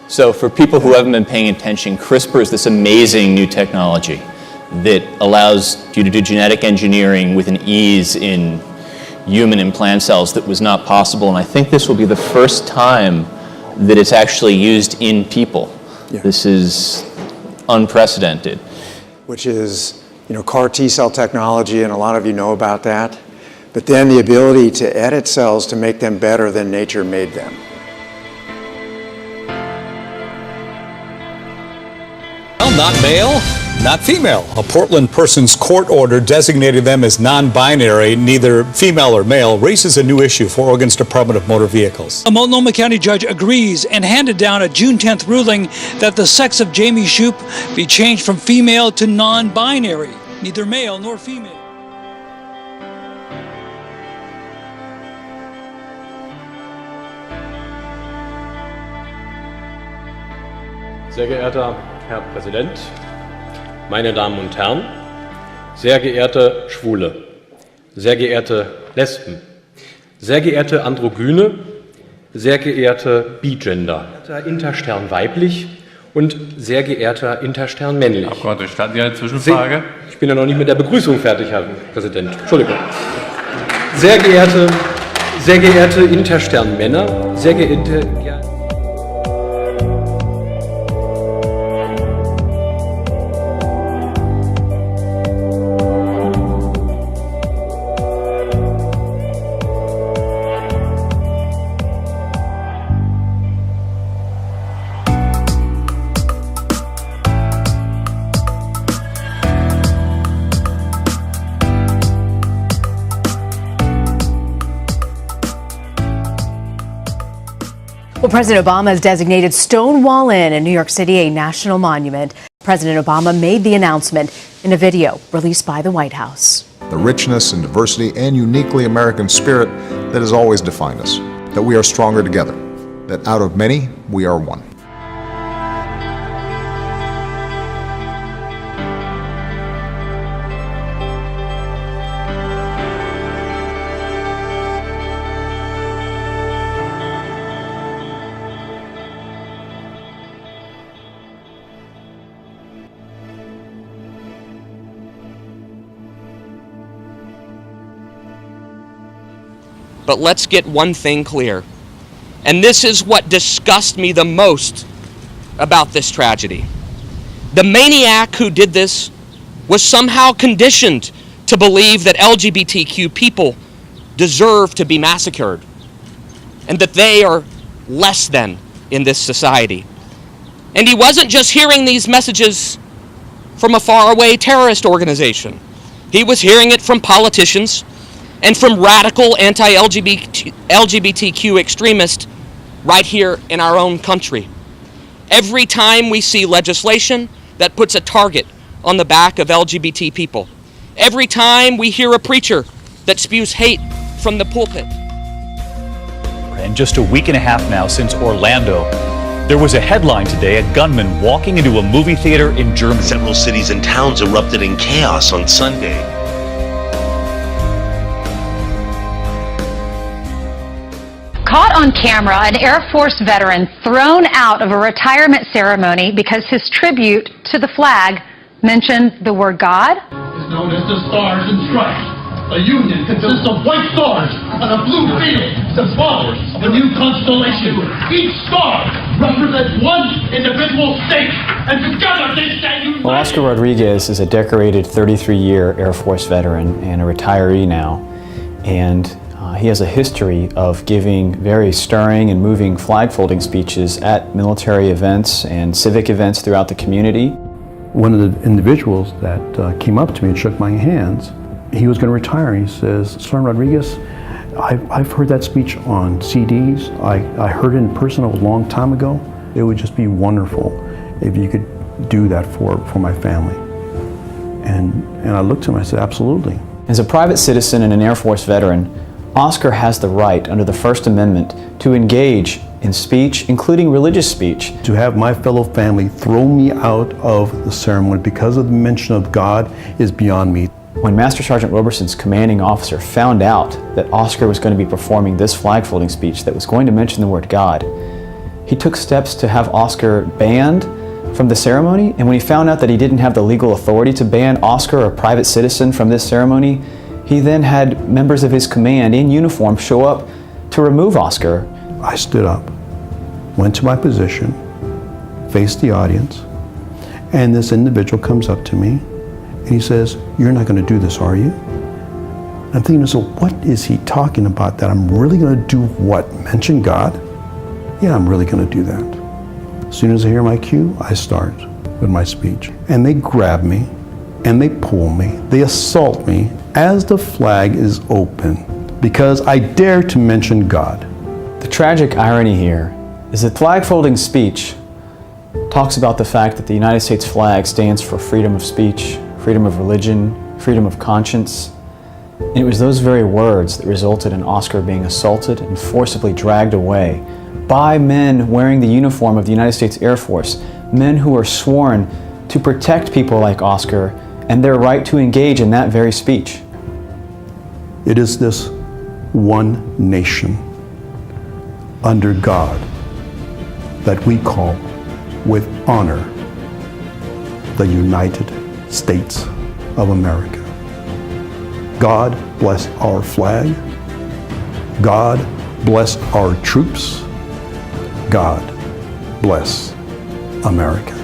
So for people who haven't been paying attention, CRISPR is this amazing new technology that allows you to do genetic engineering with an ease in human and plant cells that was not possible. And I think this will be the first time that it's actually used in people. Yeah. This is unprecedented. Which is, CAR T-cell technology, and a lot of you know about that. But then the ability to edit cells to make them better than nature made them. Well, not male, not female. A Portland person's court order designated them as non-binary, neither female or male, raises a new issue for Oregon's Department of Motor Vehicles. A Multnomah County judge agrees and handed down a June 10th ruling that the sex of Jamie Shoup be changed from female to non-binary, neither male nor female. Sehr geehrter Herr Präsident, meine Damen und Herren, sehr geehrte Schwule, sehr geehrte Lesben, sehr geehrte Androgyne, sehr geehrte Bigender, Interstern weiblich und sehr geehrter Interstern männlich. Abgeordnete, starten Sie eine Zwischenfrage? Ich bin ja noch nicht mit der Begrüßung fertig, Herr Präsident. Entschuldigung. Sehr geehrte Interstern Männer, sehr geehrte... Well, President Obama has designated Stonewall Inn in New York City a national monument. President Obama made the announcement in a video released by the White House. The richness and diversity and uniquely American spirit that has always defined us. That we are stronger together. That out of many, we are one. But let's get one thing clear. And this is what disgusts me the most about this tragedy. The maniac who did this was somehow conditioned to believe that LGBTQ people deserve to be massacred and that they are less than in this society. And he wasn't just hearing these messages from a faraway terrorist organization. He was hearing it from politicians and from radical anti-LGBTQ extremists right here in our own country. Every time we see legislation that puts a target on the back of LGBT people, every time we hear a preacher that spews hate from the pulpit. And just a week and a half now since Orlando, there was a headline today, a gunman walking into a movie theater in Germany. Several cities and towns erupted in chaos on Sunday. Caught on camera, an Air Force veteran thrown out of a retirement ceremony because his tribute to the flag mentioned the word God. It's known as the Stars and Stripes. A union consists of white stars on a blue field, symbolic of a new constellation. Each star represents one individual state, and together they stand united. Well, Oscar Rodriguez is a decorated 33-year Air Force veteran and a retiree now, and he has a history of giving very stirring and moving flag-folding speeches at military events and civic events throughout the community. One of the individuals that came up to me and shook my hands, he was going to retire. He says, Sergeant Rodriguez, I've heard that speech on CDs. I heard it in person a long time ago. It would just be wonderful if you could do that for my family. And I looked at him and I said, absolutely. As a private citizen and an Air Force veteran, Oscar has the right under the First Amendment to engage in speech, including religious speech. To have my fellow family throw me out of the ceremony because of the mention of God is beyond me. When Master Sergeant Roberson's commanding officer found out that Oscar was going to be performing this flag folding speech that was going to mention the word God, he took steps to have Oscar banned from the ceremony, and when he found out that he didn't have the legal authority to ban Oscar, a private citizen, from this ceremony, he then had members of his command in uniform show up to remove Oscar. I stood up, went to my position, faced the audience, and this individual comes up to me and he says, "You're not going to do this, are you?" I'm thinking, so what is he talking about? That I'm really going to do what? Mention God? Yeah, I'm really going to do that. As soon as I hear my cue, I start with my speech. And they grab me, and they pull me, they assault me as the flag is open because I dare to mention God. The tragic irony here is that flag-folding speech talks about the fact that the United States flag stands for freedom of speech, freedom of religion, freedom of conscience. And it was those very words that resulted in Oscar being assaulted and forcibly dragged away by men wearing the uniform of the United States Air Force, men who are sworn to protect people like Oscar and their right to engage in that very speech. It is this one nation under God that we call with honor the United States of America. God bless our flag. God bless our troops. God bless America.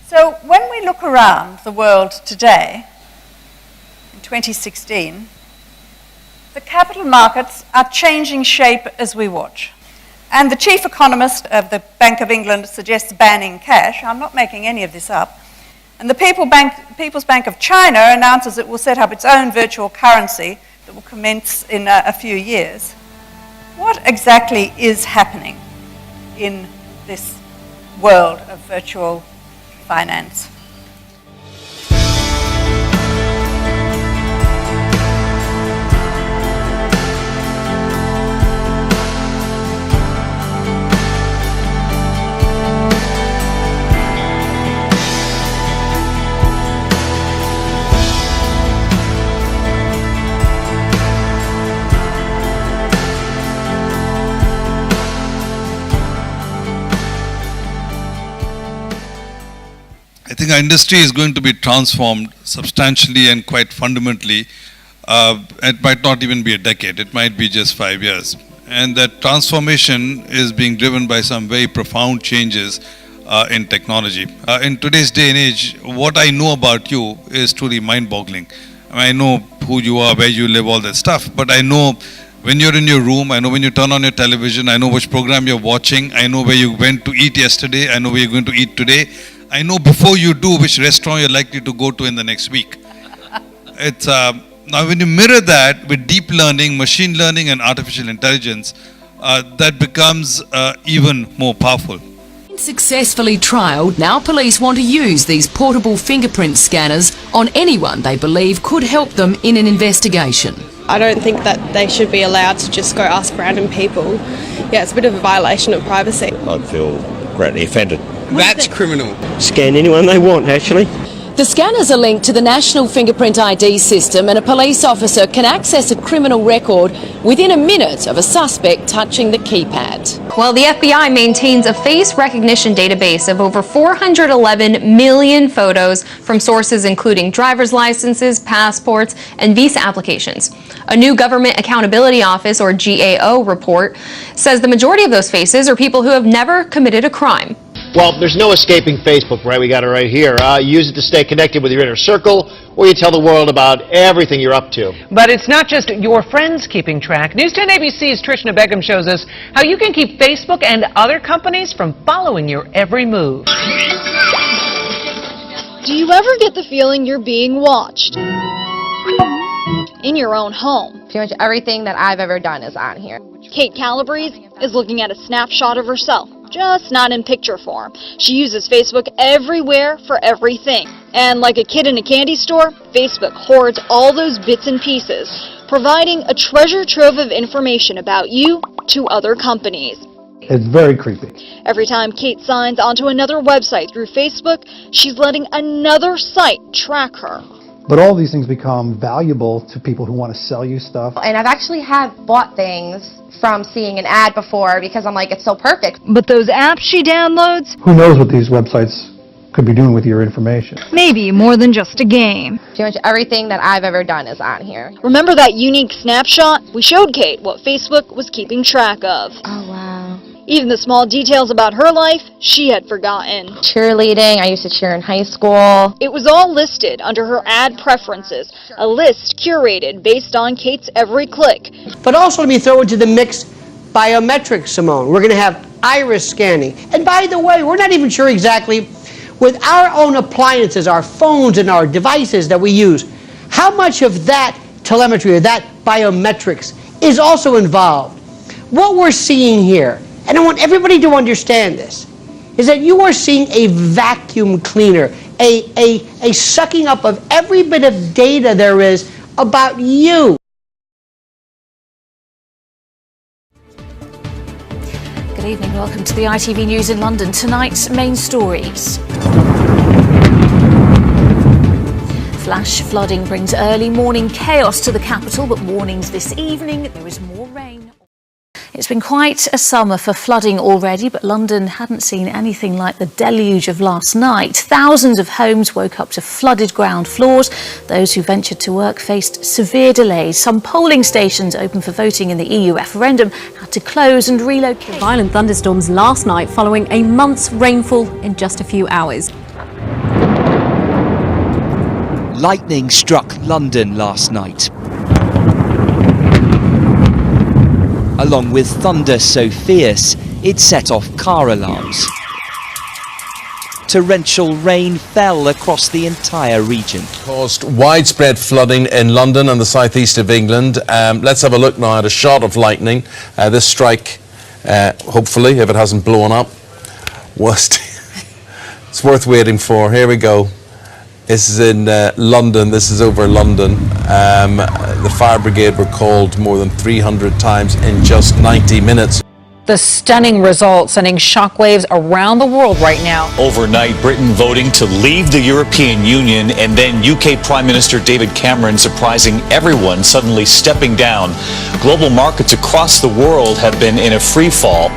So when we look around the world today, in 2016, the capital markets are changing shape as we watch. And the chief economist of the Bank of England suggests banning cash. I'm not making any of this up. And the People's Bank of China announces it will set up its own virtual currency that will commence in a few years. What exactly is happening in this world of virtual finance? I think our industry is going to be transformed substantially and quite fundamentally. It might not even be a decade, it might be just 5 years. And that transformation is being driven by some very profound changes in technology. In today's day and age, what I know about you is truly mind-boggling. I know who you are, where you live, all that stuff, but I know when you're in your room, I know when you turn on your television, I know which program you're watching, I know where you went to eat yesterday, I know where you're going to eat today. I know before you do which restaurant you're likely to go to in the next week. It's now when you mirror that with deep learning, machine learning and artificial intelligence, that becomes even more powerful. Successfully trialled, now police want to use these portable fingerprint scanners on anyone they believe could help them in an investigation. I don't think that they should be allowed to just go ask random people. Yeah, it's a bit of a violation of privacy. I'd feel greatly offended. That's criminal. Scan anyone they want, actually. The scanners are linked to the National Fingerprint ID system, and a police officer can access a criminal record within a minute of a suspect touching the keypad. Well, the FBI maintains a face recognition database of over 411 million photos from sources including driver's licenses, passports, and visa applications. A new Government Accountability Office, or GAO, report says the majority of those faces are people who have never committed a crime. Well, there's no escaping Facebook, right? We got it right here. You use it to stay connected with your inner circle, or you tell the world about everything you're up to. But it's not just your friends keeping track. News 10 ABC's Trishna Begum shows us how you can keep Facebook and other companies from following your every move. Do you ever get the feeling you're being watched? In your own home. Pretty much everything that I've ever done is on here. Kate Calabrese is looking at a snapshot of herself, just not in picture form. She uses Facebook everywhere for everything. And like a kid in a candy store, Facebook hoards all those bits and pieces, providing a treasure trove of information about you to other companies. It's very creepy. Every time Kate signs onto another website through Facebook, she's letting another site track her. But all these things become valuable to people who want to sell you stuff. And I've actually bought things from seeing an ad before because I'm like, it's so perfect. But those apps she downloads, Who knows what these websites could be doing with your information? maybe more than just a game. Pretty much everything that I've ever done is on here. Remember that unique snapshot? We showed Kate what Facebook was keeping track of. Oh, wow. Even the small details about her life, she had forgotten. Cheerleading, I used to cheer in high school. It was all listed under her ad preferences, a list curated based on Kate's every click. But also let me throw into the mix biometrics, Simone. We're going to have iris scanning. And by the way, we're not even sure exactly, with our own appliances, our phones and our devices that we use, how much of that telemetry or that biometrics is also involved. What we're seeing here, and I want everybody to understand this, is that you are seeing a vacuum cleaner, a sucking up of every bit of data there is about you. Good evening, welcome to the ITV News in London. Tonight's main stories. Flash flooding brings early morning chaos to the capital, but warnings this evening there is more rain. It's been quite a summer for flooding already, but London hadn't seen anything like the deluge of last night. Thousands of homes woke up to flooded ground floors. Those who ventured to work faced severe delays. Some polling stations open for voting in the EU referendum had to close and relocate. Violent thunderstorms last night following a month's rainfall in just a few hours. Lightning struck London last night, along with thunder so fierce it set off car alarms. Torrential rain fell across the entire region. Caused widespread flooding in London and the southeast of England. Let's have a look now at a shot of lightning. This strike, hopefully, if it hasn't blown up, it's worth waiting for. Here we go. This is in London. This is over London. The fire brigade were called more than 300 times in just 90 minutes. The stunning result sending shockwaves around the world right now. Overnight, Britain voting to leave the European Union, and then UK Prime Minister David Cameron surprising everyone, suddenly stepping down. Global markets across the world have been in a free fall.